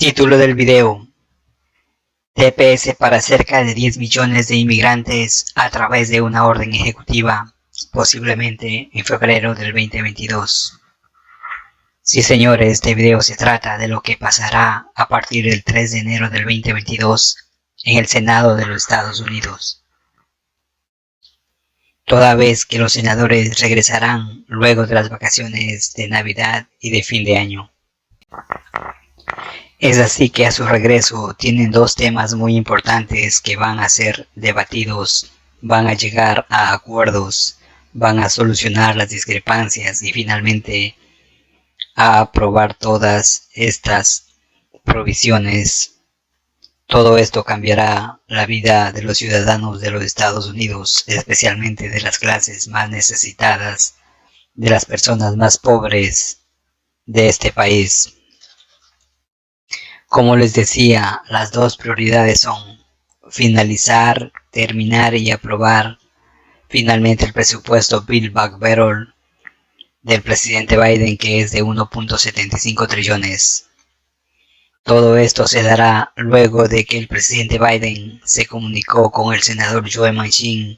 Título del video: TPS para cerca de 10 millones de inmigrantes a través de una orden ejecutiva, posiblemente en febrero del 2022. Sí, señores, este video se trata de lo que pasará a partir del 3 de enero del 2022 en el Senado de los Estados Unidos. Toda vez que los senadores regresarán luego de las vacaciones de Navidad y de fin de año. Es así que a su regreso tienen dos temas muy importantes que van a ser debatidos, van a llegar a acuerdos, van a solucionar las discrepancias y finalmente a aprobar todas estas provisiones. Todo esto cambiará la vida de los ciudadanos de los Estados Unidos, especialmente de las clases más necesitadas, de las personas más pobres de este país. Como les decía, las dos prioridades son finalizar, terminar y aprobar finalmente el presupuesto Build Back Better del presidente Biden, que es de 1.75 trillones. Todo esto se dará luego de que el presidente Biden se comunicó con el senador Joe Manchin,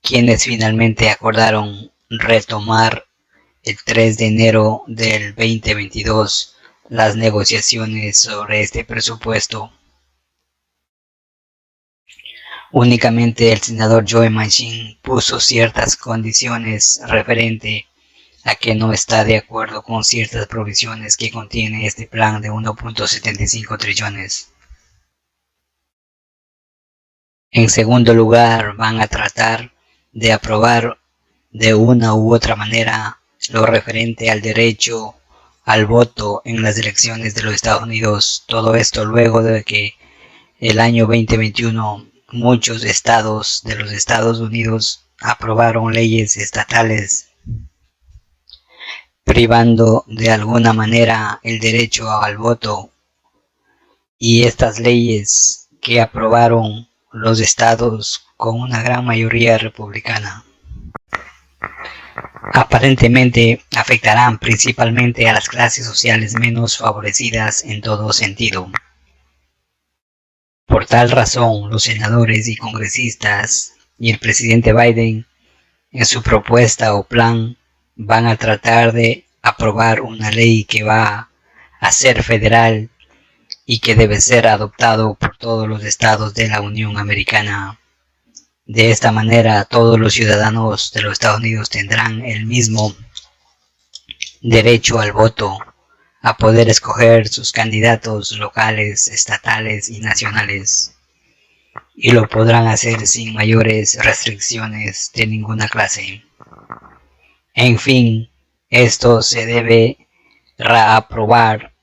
quienes finalmente acordaron retomar el 3 de enero del 2022 las negociaciones sobre este presupuesto. Únicamente el senador Joe Manchin puso ciertas condiciones referente a que no está de acuerdo con ciertas provisiones que contiene este plan de 1.75 trillones. En segundo lugar, van a tratar de aprobar de una u otra manera lo referente al derecho al voto en las elecciones de los Estados Unidos. Todo esto luego de que el año 2021 muchos estados de los Estados Unidos aprobaron leyes estatales privando de alguna manera el derecho al voto, y estas leyes que aprobaron los estados con una gran mayoría republicana aparentemente afectarán principalmente a las clases sociales menos favorecidas en todo sentido. Por tal razón, los senadores y congresistas y el presidente Biden, en su propuesta o plan, van a tratar de aprobar una ley que va a ser federal y que debe ser adoptado por todos los estados de la Unión Americana. De esta manera, todos los ciudadanos de los Estados Unidos tendrán el mismo derecho al voto, a poder escoger sus candidatos locales, estatales y nacionales, y lo podrán hacer sin mayores restricciones de ninguna clase. En fin, esto se debe reaprobar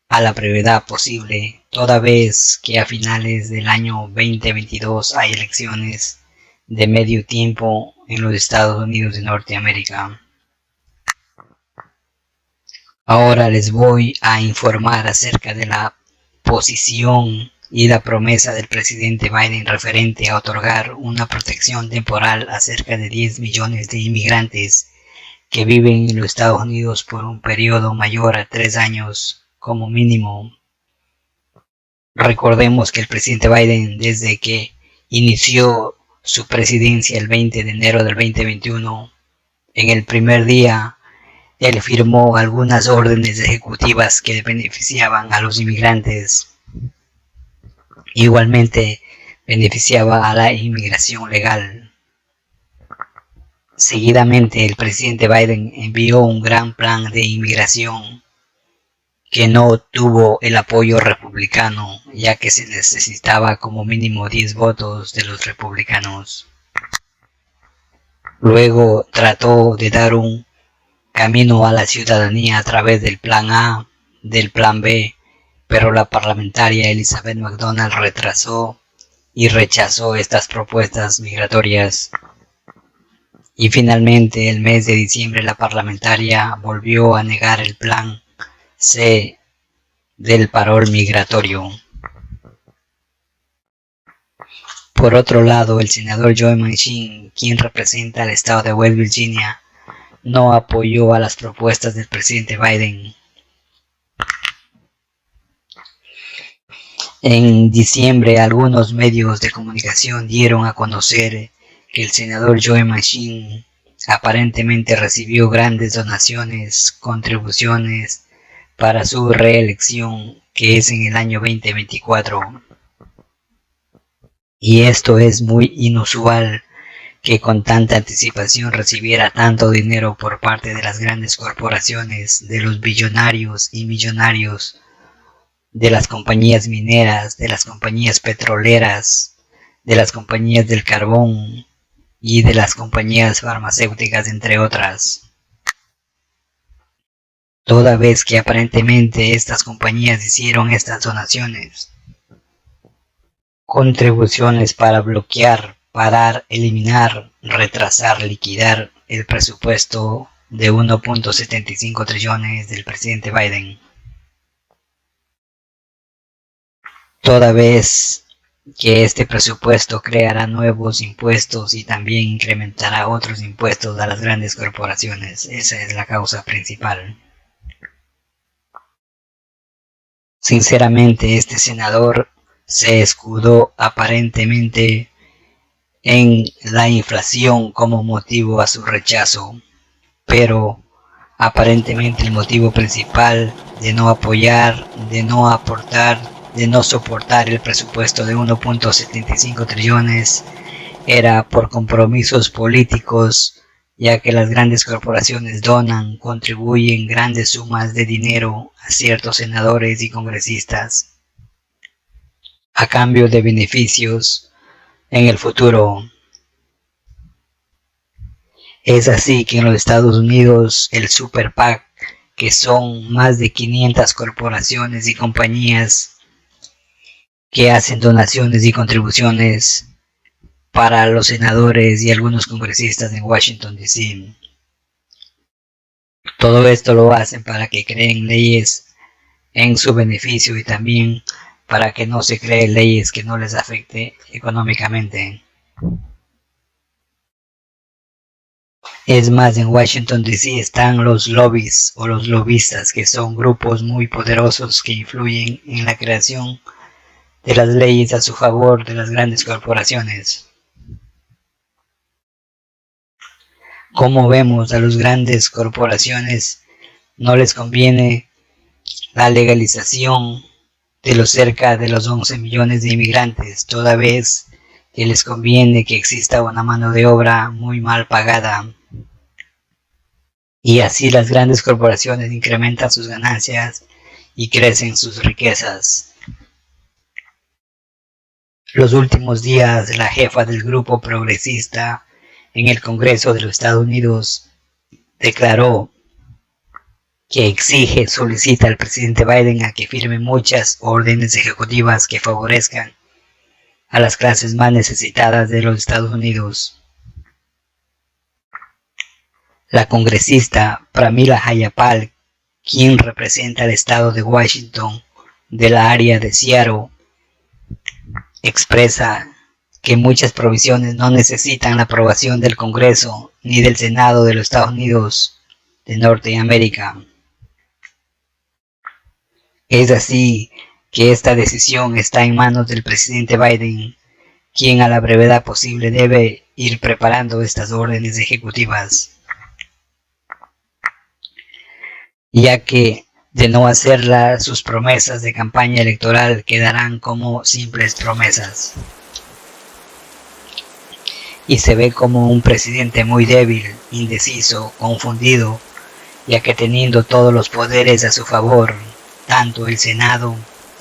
a la brevedad posible, toda vez que a finales del año 2022 hay elecciones de medio tiempo en los Estados Unidos de Norteamérica. Ahora les voy a informar acerca de la posición y la promesa del presidente Biden referente a otorgar una protección temporal a cerca de 10 millones de inmigrantes que viven en los Estados Unidos por un periodo mayor a 3 años como mínimo. Recordemos que el presidente Biden, desde que inició su presidencia el 20 de enero del 2021, en el primer día, él firmó algunas órdenes ejecutivas que beneficiaban a los inmigrantes. Igualmente, beneficiaba a la inmigración legal. Seguidamente, el presidente Biden envió un gran plan de inmigración que no tuvo el apoyo republicano, ya que se necesitaba como mínimo 10 votos de los republicanos. Luego trató de dar un camino a la ciudadanía a través del plan A, del plan B, pero la parlamentaria Elizabeth McDonald retrasó y rechazó estas propuestas migratorias. Y finalmente, el mes de diciembre, la parlamentaria volvió a negar el plan C del parol migratorio. Por otro lado, el senador Joe Manchin, quien representa al estado de West Virginia, no apoyó a las propuestas del presidente Biden. En diciembre, algunos medios de comunicación dieron a conocer que el senador Joe Manchin aparentemente recibió grandes donaciones, contribuciones para su reelección, que es en el año 2024. Y esto es muy inusual, que con tanta anticipación recibiera tanto dinero por parte de las grandes corporaciones, de los billonarios y millonarios, de las compañías mineras, de las compañías petroleras, de las compañías del carbón y de las compañías farmacéuticas, entre otras. Toda vez que aparentemente estas compañías hicieron estas donaciones, contribuciones para bloquear, parar, eliminar, retrasar, liquidar el presupuesto de 1.75 trillones del presidente Biden. Toda vez que este presupuesto creará nuevos impuestos y también incrementará otros impuestos a las grandes corporaciones. Esa es la causa principal. Sinceramente, este senador se escudó aparentemente en la inflación como motivo a su rechazo, pero aparentemente el motivo principal de no apoyar, de no aportar, de no soportar el presupuesto de 1.75 trillones era por compromisos políticos, ya que las grandes corporaciones donan, contribuyen grandes sumas de dinero a ciertos senadores y congresistas a cambio de beneficios en el futuro. Es así que en los Estados Unidos el Super PAC, que son más de 500 corporaciones y compañías que hacen donaciones y contribuciones para los senadores y algunos congresistas en Washington, D.C. Todo esto lo hacen para que creen leyes en su beneficio y también para que no se creen leyes que no les afecte económicamente. Es más, en Washington D.C. están los lobbies o los lobistas, que son grupos muy poderosos que influyen en la creación de las leyes a su favor de las grandes corporaciones. Como vemos, a las grandes corporaciones no les conviene la legalización de los cerca de los 11 millones de inmigrantes, toda vez que les conviene que exista una mano de obra muy mal pagada. Y así las grandes corporaciones incrementan sus ganancias y crecen sus riquezas. Los últimos días, la jefa del grupo progresista en el Congreso de los Estados Unidos declaró que solicita al presidente Biden a que firme muchas órdenes ejecutivas que favorezcan a las clases más necesitadas de los Estados Unidos. La congresista Pramila Jayapal, quien representa al estado de Washington de la área de Seattle, expresa que muchas provisiones no necesitan la aprobación del Congreso ni del Senado de los Estados Unidos de Norteamérica. Es así que esta decisión está en manos del presidente Biden, quien a la brevedad posible debe ir preparando estas órdenes ejecutivas, ya que de no hacerla, sus promesas de campaña electoral quedarán como simples promesas. Y se ve como un presidente muy débil, indeciso, confundido, ya que teniendo todos los poderes a su favor, tanto el Senado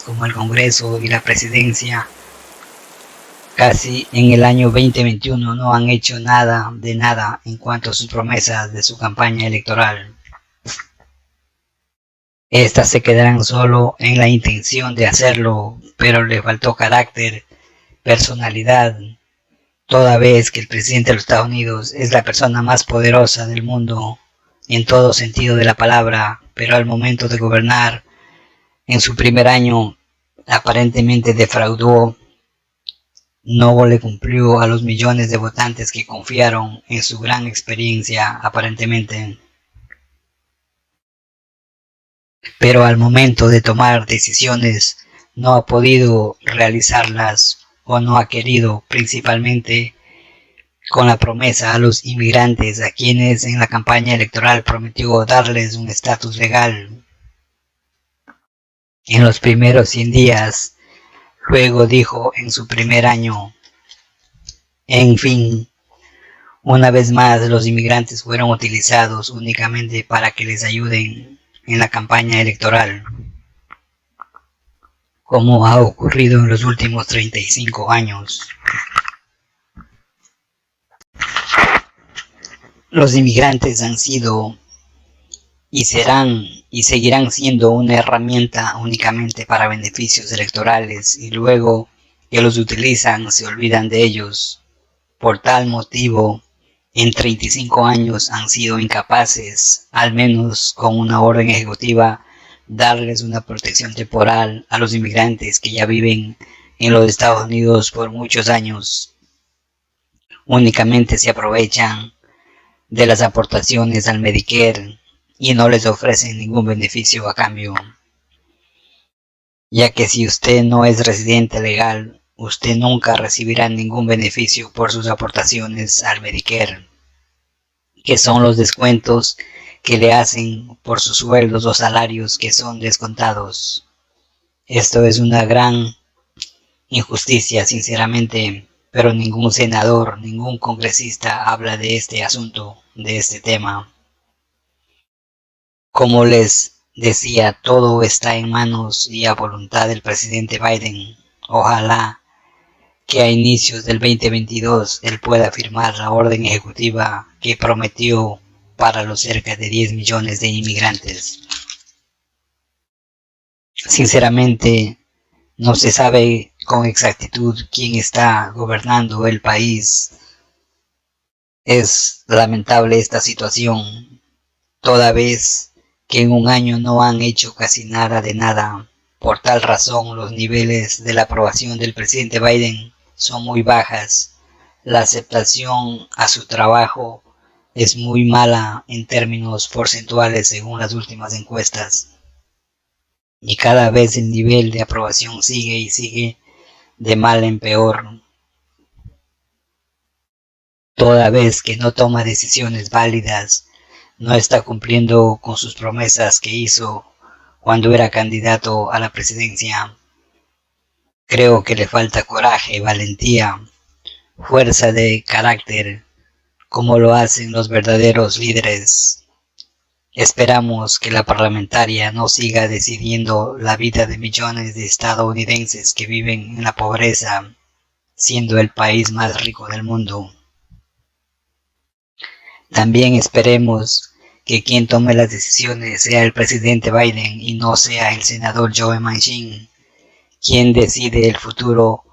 como el Congreso y la Presidencia, casi en el año 2021 no han hecho nada de nada en cuanto a sus promesas de su campaña electoral. Estas se quedarán solo en la intención de hacerlo, pero le faltó carácter, personalidad, toda vez que el presidente de los Estados Unidos es la persona más poderosa del mundo en todo sentido de la palabra, pero al momento de gobernar, en su primer año, aparentemente defraudó, no le cumplió a los millones de votantes que confiaron en su gran experiencia, aparentemente. Pero al momento de tomar decisiones no ha podido realizarlas o no ha querido, principalmente con la promesa a los inmigrantes a quienes en la campaña electoral prometió darles un estatus legal en los primeros 100 días. Luego dijo en su primer año, en fin, una vez más los inmigrantes fueron utilizados únicamente para que les ayuden en la campaña electoral, como ha ocurrido en los últimos 35 años. Los inmigrantes han sido y serán y seguirán siendo una herramienta únicamente para beneficios electorales, y luego que los utilizan se olvidan de ellos. Por tal motivo, en 35 años han sido incapaces, al menos con una orden ejecutiva, darles una protección temporal a los inmigrantes que ya viven en los Estados Unidos por muchos años. Únicamente se aprovechan de las aportaciones al Medicare y no les ofrecen ningún beneficio a cambio, ya que si usted no es residente legal, usted nunca recibirá ningún beneficio por sus aportaciones al Medicare, que son los descuentos que le hacen por sus sueldos o salarios que son descontados. Esto es una gran injusticia, sinceramente, pero ningún senador, ningún congresista habla de este asunto, de este tema. Como les decía, todo está en manos y a voluntad del presidente Biden. Ojalá que a inicios del 2022 él pueda firmar la orden ejecutiva que prometió para los cerca de 10 millones de inmigrantes. Sinceramente, no se sabe con exactitud quién está gobernando el país. Es lamentable esta situación, toda vez que en un año no han hecho casi nada de nada. Por tal razón, los niveles de la aprobación del presidente Biden son muy bajas. La aceptación a su trabajo es muy mala en términos porcentuales según las últimas encuestas. Y cada vez el nivel de aprobación sigue y sigue de mal en peor. Toda vez que no toma decisiones válidas, no está cumpliendo con sus promesas que hizo cuando era candidato a la presidencia. Creo que le falta coraje, valentía, fuerza de carácter, como lo hacen los verdaderos líderes. Esperamos que la parlamentaria no siga decidiendo la vida de millones de estadounidenses que viven en la pobreza, siendo el país más rico del mundo. También esperemos que quien tome las decisiones sea el presidente Biden y no sea el senador Joe Manchin, quien decide el futuro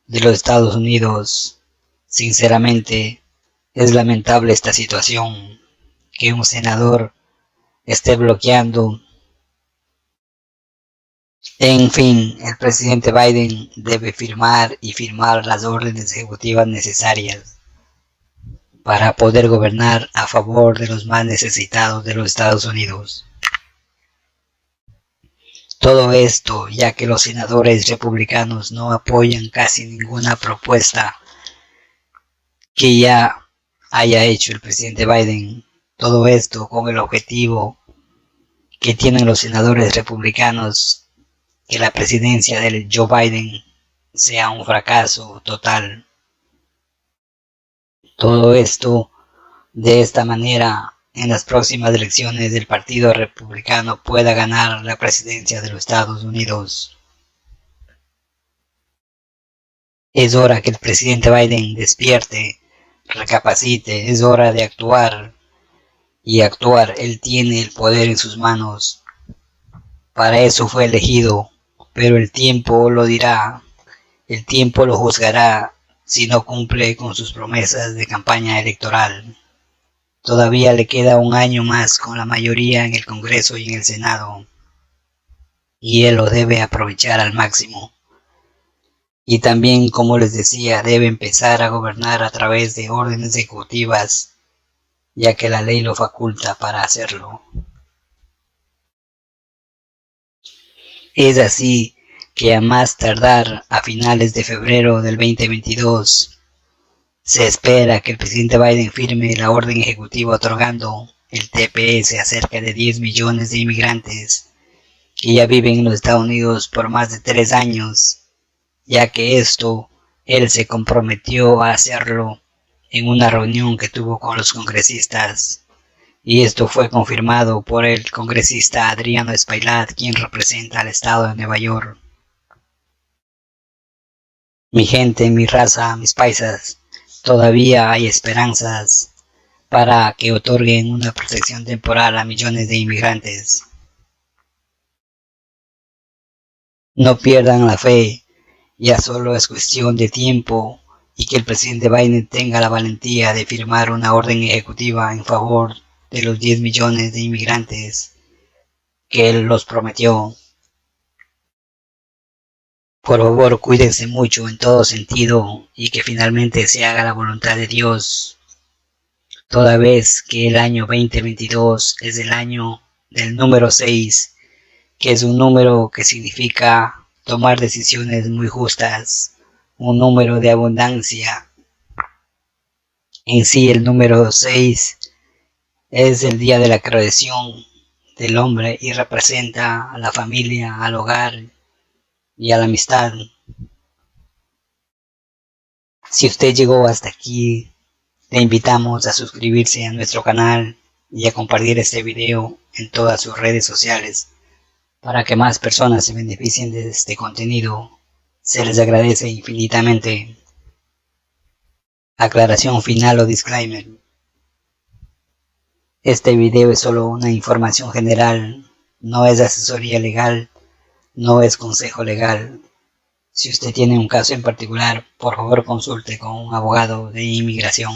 de los Estados Unidos. Sinceramente, es lamentable esta situación, que un senador esté bloqueando. En fin, el presidente Biden debe firmar las órdenes ejecutivas necesarias para poder gobernar a favor de los más necesitados de los Estados Unidos. Todo esto ya que los senadores republicanos no apoyan casi ninguna propuesta que ya haya hecho el presidente Biden. Todo esto con el objetivo que tienen los senadores republicanos, que la presidencia de Joe Biden sea un fracaso total. Todo esto de esta manera en las próximas elecciones del Partido Republicano pueda ganar la presidencia de los Estados Unidos. Es hora que el presidente Biden despierte, recapacite, es hora de actuar y actuar. Él tiene el poder en sus manos. Para eso fue elegido, pero el tiempo lo dirá, el tiempo lo juzgará si no cumple con sus promesas de campaña electoral. Todavía le queda un año más con la mayoría en el Congreso y en el Senado, y él lo debe aprovechar al máximo. Y también, como les decía, debe empezar a gobernar a través de órdenes ejecutivas, ya que la ley lo faculta para hacerlo. Es así que a más tardar a finales de febrero del 2022 se espera que el presidente Biden firme la orden ejecutiva otorgando el TPS a cerca de 10 millones de inmigrantes que ya viven en los Estados Unidos por más de 3 años, ya que él se comprometió a hacerlo en una reunión que tuvo con los congresistas, y esto fue confirmado por el congresista Adriano Espaillat, quien representa al estado de Nueva York. Mi gente, mi raza, mis paisas, todavía hay esperanzas para que otorguen una protección temporal a millones de inmigrantes. No pierdan la fe, ya solo es cuestión de tiempo y que el presidente Biden tenga la valentía de firmar una orden ejecutiva en favor de los 10 millones de inmigrantes que él los prometió. Por favor, cuídense mucho en todo sentido y que finalmente se haga la voluntad de Dios, toda vez que el año 2022 es el año del número 6, que es un número que significa tomar decisiones muy justas, un número de abundancia. En sí, el número 6 es el día de la creación del hombre y representa a la familia, al hogar y a la amistad. Si usted llegó hasta aquí, le invitamos a suscribirse a nuestro canal y a compartir este video en todas sus redes sociales para que más personas se beneficien de este contenido. Se les agradece infinitamente. Aclaración final o disclaimer. Este video es solo una información general, no es asesoría legal, no es consejo legal. Si usted tiene un caso en particular, por favor consulte con un abogado de inmigración.